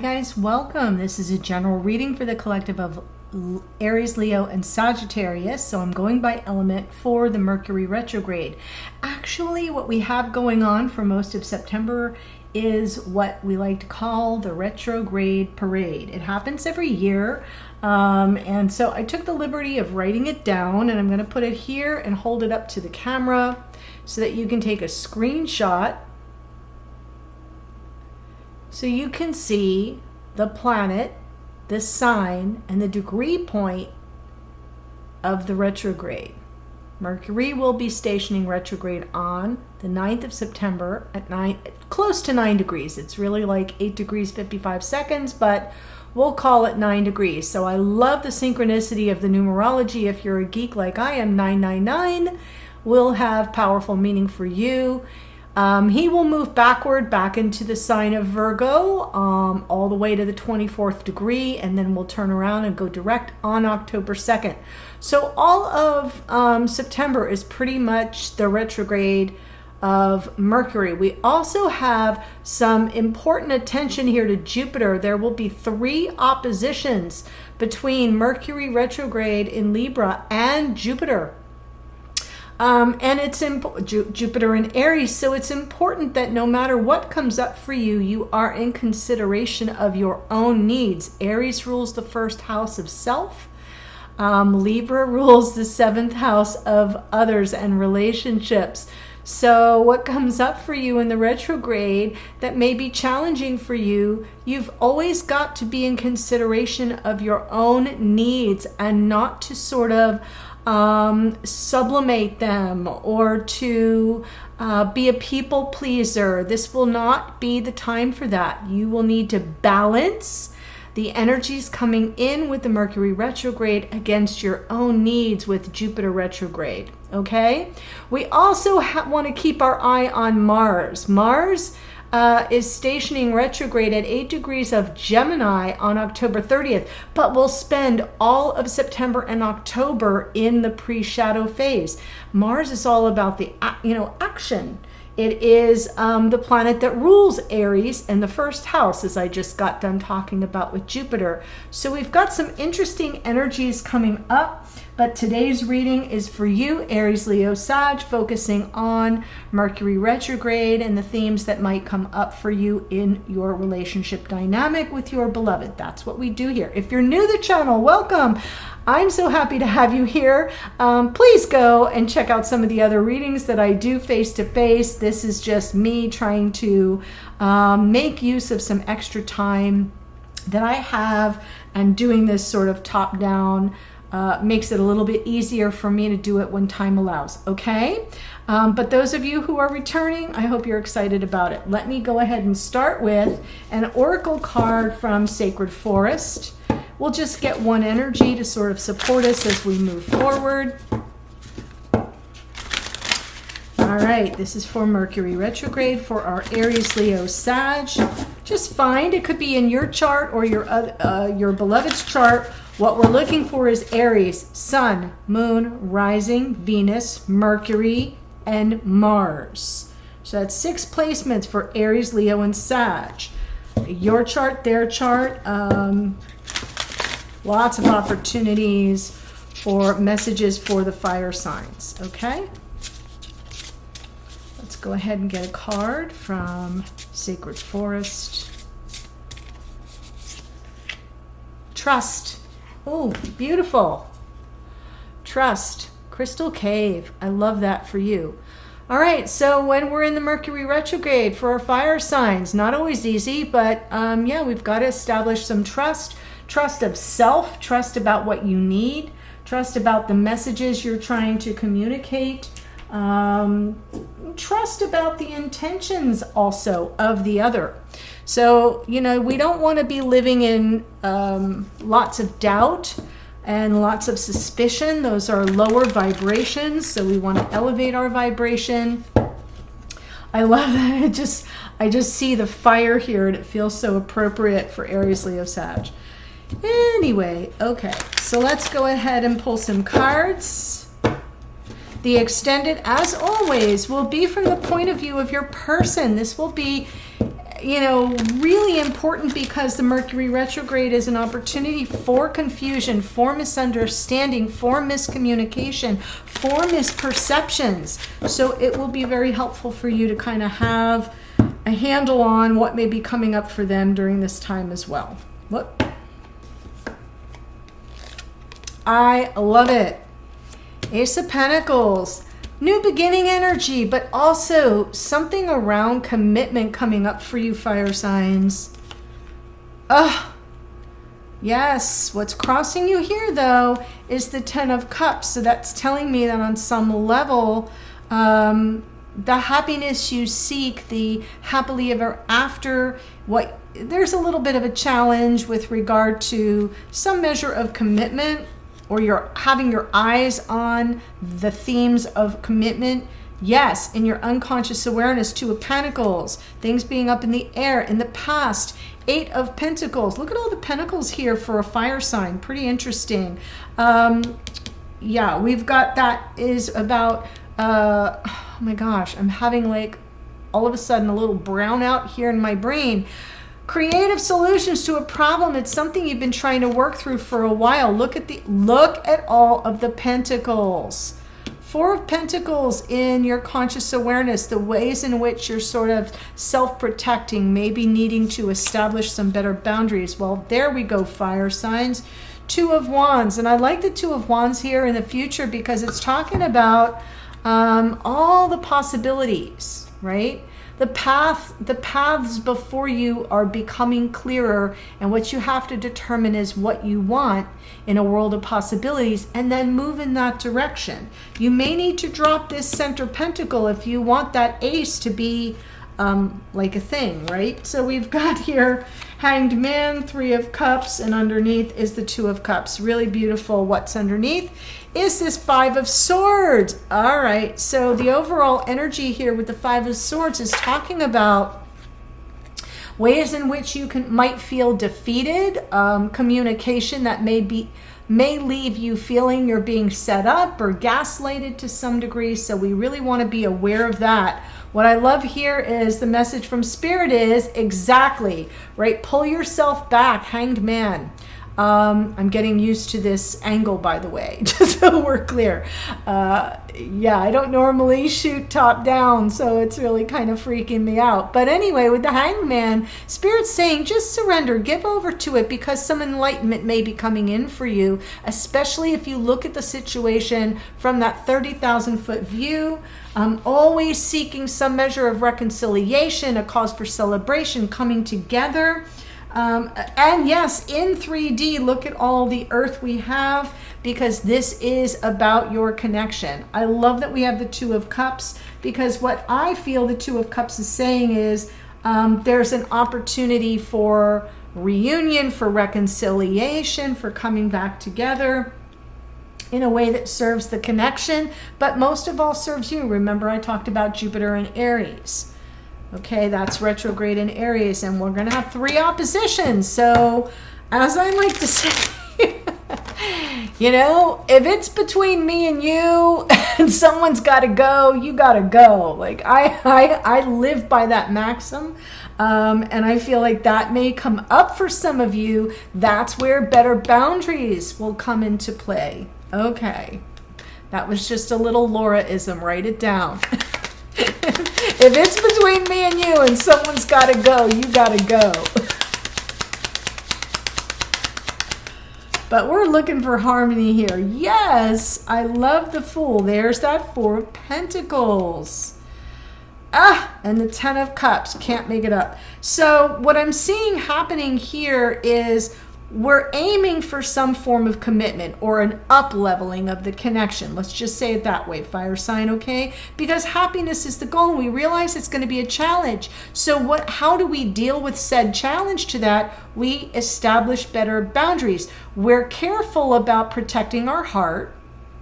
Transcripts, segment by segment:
guys, welcome. This is a general reading for the collective of Aries, Leo, and Sagittarius. So I'm going by element for the Mercury retrograde. Actually, what we have going on for most of September is what we like to call the retrograde parade. It happens every year. And so I took the liberty of writing it down, and I'm going to put it here and hold it up to the camera so that you can take a screenshot so you can see the planet, the sign, and the degree point of the retrograde. Mercury will be stationing retrograde on the 9th of September at close to 9 degrees. It's really like 8 degrees 55 seconds, but we'll call it 9 degrees. So I love the synchronicity of the numerology. If you're a geek like I am, 999 will have powerful meaning for you. He will move backward back into the sign of Virgo all the way to the 24th degree, and then we'll turn around and go direct on October 2nd. So all of September is pretty much the retrograde of Mercury. We also have some important attention here to Jupiter. There will be 3 oppositions between Mercury retrograde in Libra and Jupiter. And it's Jupiter in Aries, so it's important that no matter what comes up for you, you are in consideration of your own needs. Aries rules the first house of self. Libra rules the 7th house of others and relationships. So what comes up for you in the retrograde that may be challenging for you, you've always got to be in consideration of your own needs and not to sort of sublimate them or to be a people pleaser. This will not be the time for that. You will need to balance the energies coming in with the Mercury retrograde against your own needs with Jupiter retrograde. Okay? We also want to keep our eye on Mars. Mars is stationing retrograde at 8 degrees of Gemini on October 30th, but will spend all of September and October in the pre-shadow phase. Mars is all about the action. It is the planet that rules Aries in the first house, as I just got done talking about with Jupiter. So we've got some interesting energies coming up, but today's reading is for you, Aries, Leo, Sag, focusing on Mercury retrograde and the themes that might come up for you in your relationship dynamic with your beloved. That's what we do here. If you're new to the channel, welcome. I'm so happy to have you here. Please go and check out some of the other readings that I do face-to-face. This is just me trying to make use of some extra time that I have, and doing this sort of top-down makes it a little bit easier for me to do it when time allows, okay? But those of you who are returning, I hope you're excited about it. Let me go ahead and start with an oracle card from Sacred Forest. We'll just get one energy to sort of support us as we move forward. All right, this is for Mercury retrograde for our Aries, Leo, Sag. Just find, it could be in your chart or your beloved's chart. What we're looking for is Aries, Sun, Moon, Rising, Venus, Mercury, and Mars. So that's 6 placements for Aries, Leo, and Sag. Your chart, their chart. Lots of opportunities for messages for the fire signs, okay? Let's go ahead and get a card from Sacred Forest. Trust. Oh, beautiful. Trust. Crystal Cave. I love that for you. All right, so when we're in the Mercury retrograde for our fire signs, not always easy, but yeah, we've got to establish some trust. Trust of self, trust about what you need, trust about the messages you're trying to communicate, trust about the intentions also of the other. So, we don't want to be living in lots of doubt and lots of suspicion. Those are lower vibrations, so we want to elevate our vibration. I love that. I just see the fire here, and it feels so appropriate for Aries, Leo, Sag. Anyway, okay, so let's go ahead and pull some cards. The extended, as always, will be from the point of view of your person. This will be you know, really important because the Mercury retrograde is an opportunity for confusion, for misunderstanding, for miscommunication, for misperceptions. So it will be very helpful for you to kind of have a handle on what may be coming up for them during this time as well. Look. I love it. Ace of Pentacles. New beginning energy, but also something around commitment coming up for you, fire signs. Yes. What's crossing you here, though, is the Ten of Cups. So that's telling me that on some level, the happiness you seek, the happily ever after, there's a little bit of a challenge with regard to some measure of commitment, or you're having your eyes on the themes of commitment. Yes, in your unconscious awareness, Two of Pentacles, things being up in the air, in the past, Eight of Pentacles. Look at all the pentacles here for a fire sign. Pretty interesting. Yeah, we've got that is about, oh my gosh, I'm having like all of a sudden a little brownout here in my brain. Creative solutions to a problem. It's something you've been trying to work through for a while. Look at all of the pentacles. Four of Pentacles in your conscious awareness, the ways in which you're sort of self-protecting, maybe needing to establish some better boundaries. Well, there we go, fire signs. Two of Wands. And I like the Two of Wands here in the future because it's talking about all the possibilities, right? The paths before you are becoming clearer, and what you have to determine is what you want in a world of possibilities, and then move in that direction. You may need to drop this center pentacle if you want that ace to be like a thing, right? So we've got here Hanged Man, Three of Cups, and underneath is the Two of Cups. Really beautiful. What's underneath is this Five of Swords. All right, so the overall energy here with the Five of Swords is talking about ways in which you might feel defeated, communication that may leave you feeling you're being set up or gaslighted to some degree. So we really want to be aware of that. What I love here is the message from Spirit is exactly, right? Pull yourself back, Hanged Man. I'm getting used to this angle, by the way, just so we're clear. Yeah, I don't normally shoot top down, so it's really kind of freaking me out. But anyway, with the Hanged Man, Spirit's saying just surrender, give over to it, because some enlightenment may be coming in for you, especially if you look at the situation from that 30,000 foot view. Always seeking some measure of reconciliation, a cause for celebration, coming together. And yes, in 3D, look at all the earth we have, because this is about your connection. I love that we have the Two of Cups, because what I feel the Two of Cups is saying is there's an opportunity for reunion, for reconciliation, for coming back together in a way that serves the connection, but most of all serves you. Remember, I talked about Jupiter and Aries. Okay, that's retrograde in Aries, and we're going to have 3 oppositions. So, as I like to say, you know, if it's between me and you and someone's got to go, you got to go. Like, I live by that maxim, and I feel like that may come up for some of you. That's where better boundaries will come into play. Okay, that was just a little Laura-ism. Write it down. If it's between me and you and someone's got to go, you got to go. But we're looking for harmony here. Yes, I love the Fool. There's that Four of Pentacles. And the Ten of Cups. Can't make it up. So what I'm seeing happening here is we're aiming for some form of commitment or an up-leveling of the connection. Let's just say it that way, fire sign, okay? Because happiness is the goal, and we realize it's going to be a challenge. So how do we deal with said challenge to that? We establish better boundaries. We're careful about protecting our heart,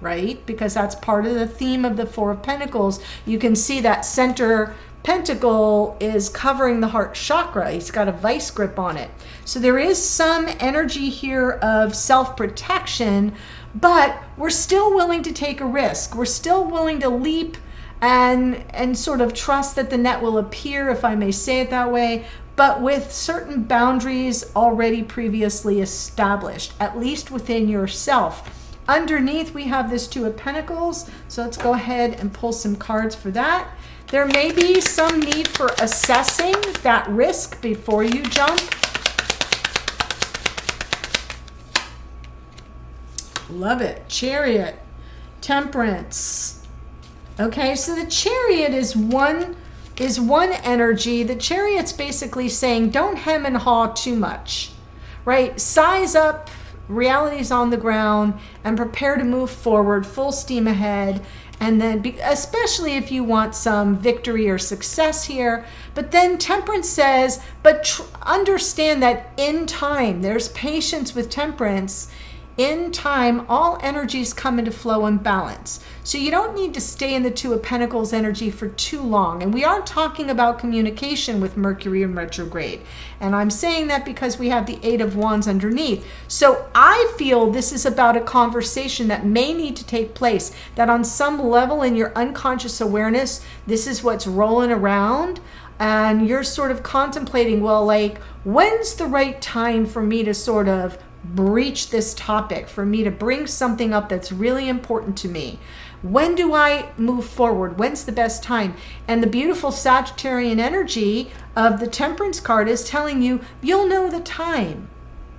right? Because that's part of the theme of the Four of Pentacles. You can see that center pentacle is covering the heart chakra. He's got a vice grip on it. So there is some energy here of self-protection, but we're still willing to take a risk. We're still willing to leap and sort of trust that the net will appear, if I may say it that way. but with certain boundaries already previously established, at least within yourself. Underneath, we have this Two of Pentacles, so let's go ahead and pull some cards for that. There may be some need for assessing that risk before you jump. Love it. Chariot, Temperance. Okay, so the Chariot is one energy. The Chariot's basically saying don't hem and haw too much, right? Size up, reality's on the ground, and prepare to move forward full steam ahead. And then especially if you want some victory or success here. But then Temperance says, but understand that in time, there's patience with Temperance. In time, all energies come into flow and balance. So you don't need to stay in the Two of Pentacles energy for too long. And we are talking about communication with Mercury in retrograde. And I'm saying that because we have the Eight of Wands underneath. So I feel this is about a conversation that may need to take place, that on some level in your unconscious awareness, this is what's rolling around. And you're sort of contemplating, well, like, when's the right time for me to sort of breach this topic, for me to bring something up that's really important to me? When do I move forward? When's the best time? And the beautiful Sagittarian energy of the Temperance card is telling you, you'll know the time.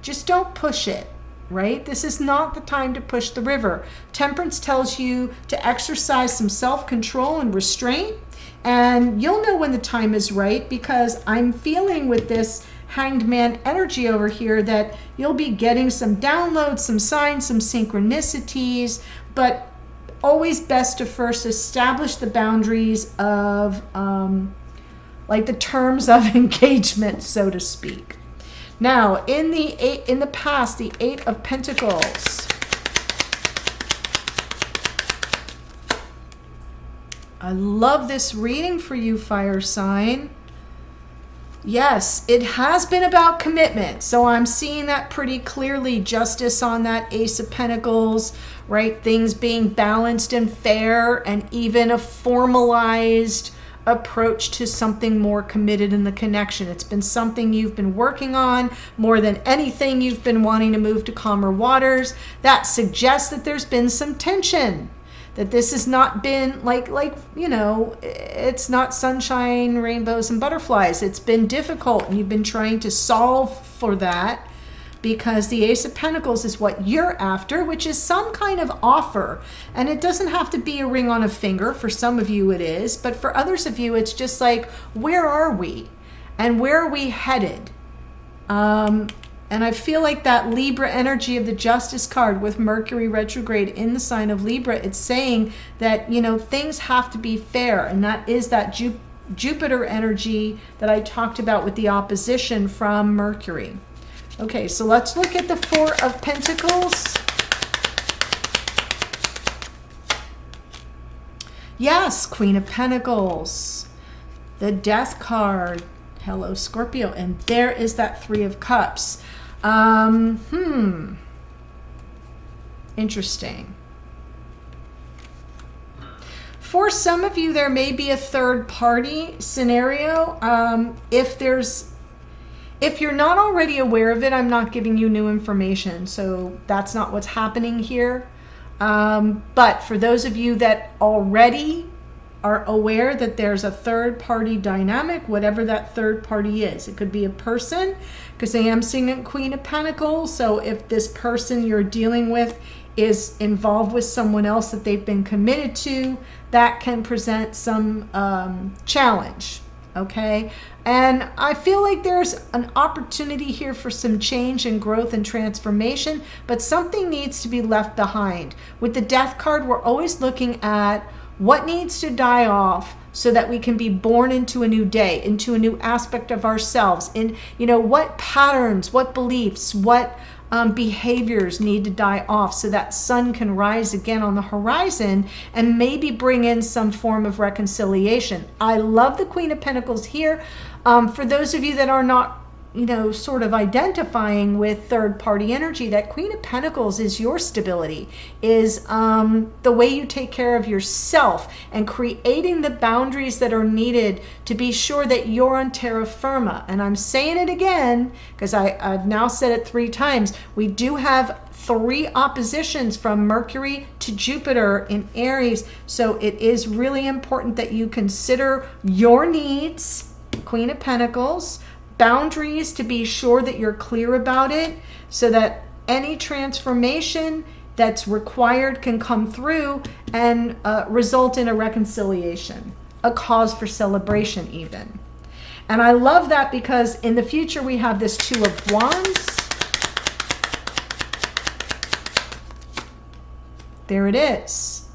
Just don't push it, right? This is not the time to push the river. Temperance tells you to exercise some self-control and restraint, and you'll know when the time is right, because I'm feeling with this Hanged Man energy over here that you'll be getting some downloads, some signs, some synchronicities, but always best to first establish the boundaries of like the terms of engagement, so to speak. Now, in the past, the Eight of Pentacles. I love this reading for you, fire sign. Yes, it has been about commitment. So I'm seeing that pretty clearly. Justice on that Ace of Pentacles, right? Things being balanced and fair, and even a formalized approach to something more committed in the connection. It's been something you've been working on more than anything. You've been wanting to move to calmer waters. That suggests that there's been some tension. That this has not been like, you know, it's not sunshine, rainbows, and butterflies. It's been difficult, and you've been trying to solve for that, because the Ace of Pentacles is what you're after, which is some kind of offer. And it doesn't have to be a ring on a finger. For some of you it is, but for others of you, it's just like, where are we? And where are we headed? And I feel like that Libra energy of the Justice card with Mercury retrograde in the sign of Libra, it's saying that, you know, things have to be fair. And that is that Jupiter energy that I talked about with the opposition from Mercury. Okay, so let's look at the Four of Pentacles. Yes, Queen of Pentacles. The Death card. Hello, Scorpio. And there is that Three of Cups. Interesting. For some of you, there may be a third party scenario. If you're not already aware of it, I'm not giving you new information. So that's not what's happening here. But for those of you that already are aware that there's a third party dynamic, whatever that third party is. It could be a person, because I am seeing a Queen of Pentacles. So if this person you're dealing with is involved with someone else that they've been committed to, that can present some challenge. Okay. And I feel like there's an opportunity here for some change and growth and transformation, but something needs to be left behind. With the Death card, we're always looking at what needs to die off so that we can be born into a new day, into a new aspect of ourselves. And, you know, what patterns, what beliefs, what behaviors need to die off so that sun can rise again on the horizon and maybe bring in some form of reconciliation. I love the Queen of Pentacles here. For those of you that are not sort of identifying with third party energy, that Queen of Pentacles is your stability, is the way you take care of yourself and creating the boundaries that are needed to be sure that you're on terra firma. And I'm saying it again because I've now said it 3 times. We do have 3 oppositions from Mercury to Jupiter in Aries. So it is really important that you consider your needs, Queen of Pentacles, boundaries to be sure that you're clear about it so that any transformation that's required can come through and result in a reconciliation, a cause for celebration even. And I love that because in the future we have this 2 of Wands. There it is.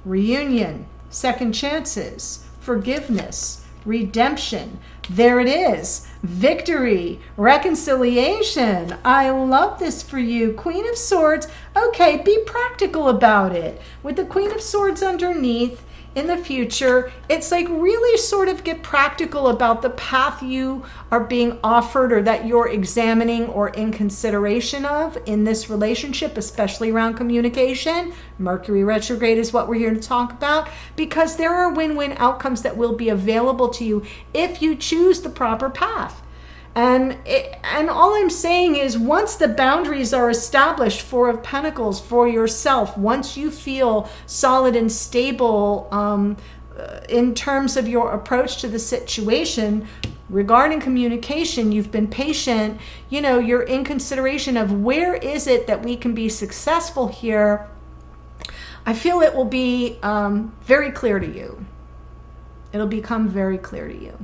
Reunion, second chances, forgiveness, redemption. There it is. Victory, reconciliation. I love this for you. Queen of Swords. Okay, be practical about it. With the Queen of Swords underneath, in the future, it's like really sort of get practical about the path you are being offered or that you're examining or in consideration of in this relationship, especially around communication. Mercury retrograde is what we're here to talk about, because there are win-win outcomes that will be available to you if you choose the proper path. And all I'm saying is once the boundaries are established, 4 of Pentacles, for yourself, once you feel solid and stable in terms of your approach to the situation, regarding communication, you've been patient, you're in consideration of where is it that we can be successful here, I feel it will be very clear to you. It'll become very clear to you.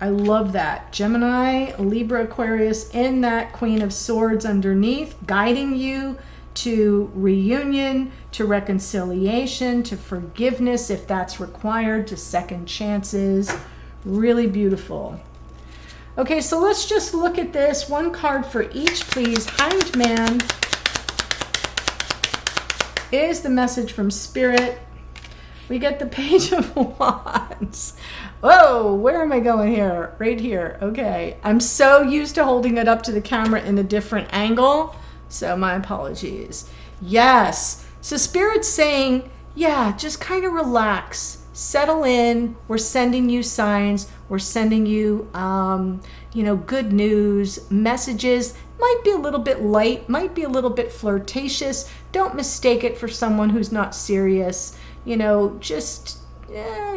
I love that. Gemini, Libra, Aquarius in that Queen of Swords underneath, guiding you to reunion, to reconciliation, to forgiveness if that's required, to second chances. Really beautiful. Okay, so let's just look at this. 1 card for each, please. Hanged Man is the message from Spirit. We get the Page of Wands. Whoa, where am I going here? Right here. Okay. I'm so used to holding it up to the camera in a different angle, so my apologies. Yes. So Spirit's saying, yeah, just kind of relax. Settle in. We're sending you signs. We're sending you, good news, messages. Might be a little bit light, might be a little bit flirtatious. Don't mistake it for someone who's not serious. Just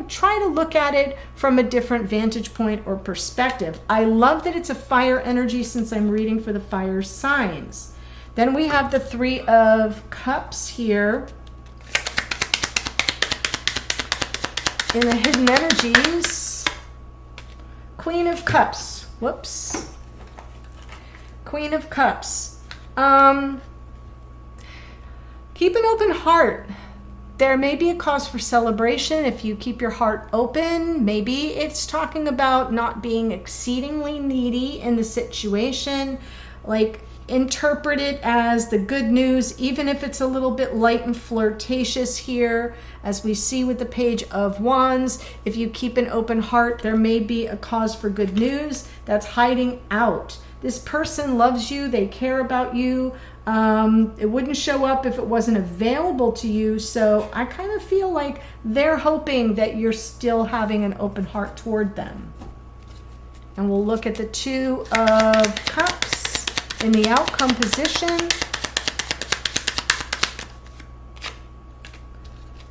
try to look at it from a different vantage point or perspective. I love that it's a fire energy since I'm reading for the fire signs. Then we have the 3 of Cups here in the hidden energies. Queen of Cups. Whoops. Queen of Cups. Keep an open heart. There may be a cause for celebration if you keep your heart open. Maybe it's talking about not being exceedingly needy in the situation. Like, interpret it as the good news, even if it's a little bit light and flirtatious here. As we see with the Page of Wands, if you keep an open heart, there may be a cause for good news that's hiding out. This person loves you. They care about you. It wouldn't show up if it wasn't available to you. So I kind of feel like they're hoping that you're still having an open heart toward them. And we'll look at the 2 of Cups in the outcome position.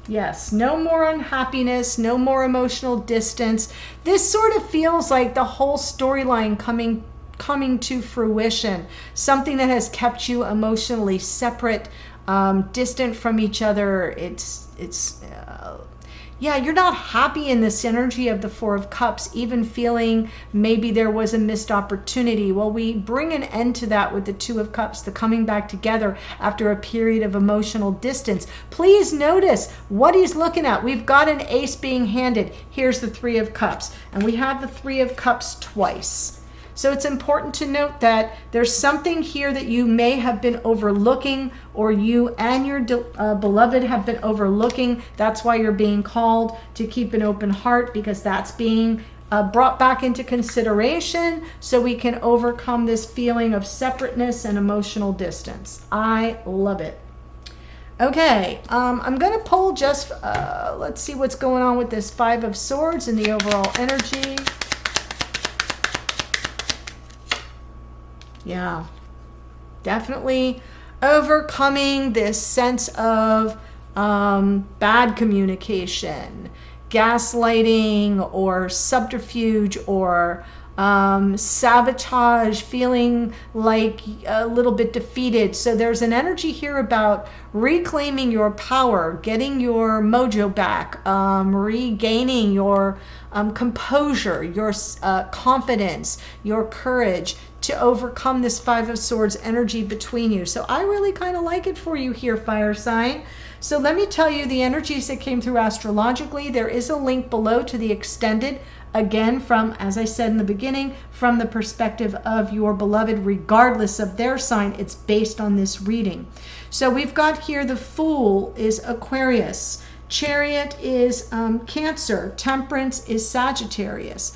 Yes, no more unhappiness, no more emotional distance. This sort of feels like the whole storyline coming to fruition, something that has kept you emotionally separate, distant from each other. You're not happy in this energy of the 4 of Cups, even feeling maybe there was a missed opportunity. Well, we bring an end to that with the 2 of Cups, the coming back together after a period of emotional distance. Please notice what he's looking at. We've got an ace being handed. Here's the 3 of Cups, and we have the 3 of Cups twice. So it's important to note that there's something here that you may have been overlooking, or you and your beloved have been overlooking. That's why you're being called to keep an open heart, because that's being brought back into consideration so we can overcome this feeling of separateness and emotional distance. I love it. Okay, I'm going to pull just, let's see what's going on with this Five of Swords and the overall energy. Yeah, definitely overcoming this sense of bad communication, gaslighting or subterfuge or sabotage, feeling like a little bit defeated. So there's an energy here about reclaiming your power, getting your mojo back, regaining your composure, your confidence, your courage to overcome this Five of Swords energy between you. So I really kind of like it for you here, fire sign. So let me tell you the energies that came through astrologically. There is a link below to the extended, again, from, as I said in the beginning, from the perspective of your beloved, regardless of their sign. It's based on this reading. So we've got here the Fool is Aquarius. Chariot is Cancer. Temperance is Sagittarius.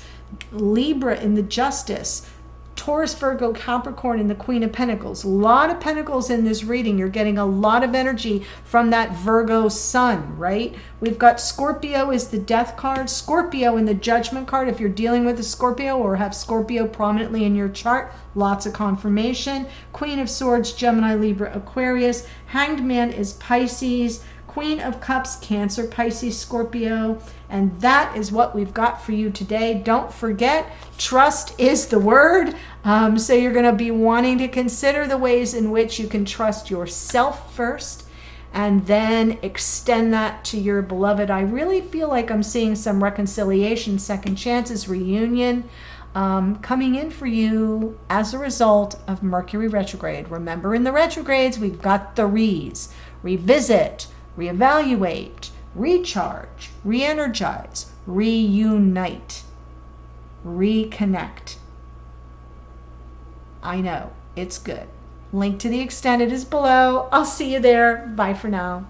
Libra in the Justice. Taurus, Virgo, Capricorn, and the Queen of Pentacles. A lot of Pentacles in this reading. You're getting a lot of energy from that Virgo sun, right? We've got Scorpio is the Death card. Scorpio in the Judgment card. If you're dealing with a Scorpio or have Scorpio prominently in your chart, lots of confirmation. Queen of Swords, Gemini, Libra, Aquarius. Hanged Man is Pisces. Queen of Cups, Cancer, Pisces, Scorpio. And that is what we've got for you today. Don't forget, trust is the word. So you're going to be wanting to consider the ways in which you can trust yourself first and then extend that to your beloved. I really feel like I'm seeing some reconciliation, second chances, reunion coming in for you as a result of Mercury retrograde. Remember, in the retrogrades, we've got the re's: revisit, reevaluate, recharge, re-energize, reunite, reconnect. I know, it's good. Link to the extended is below. I'll see you there. Bye for now.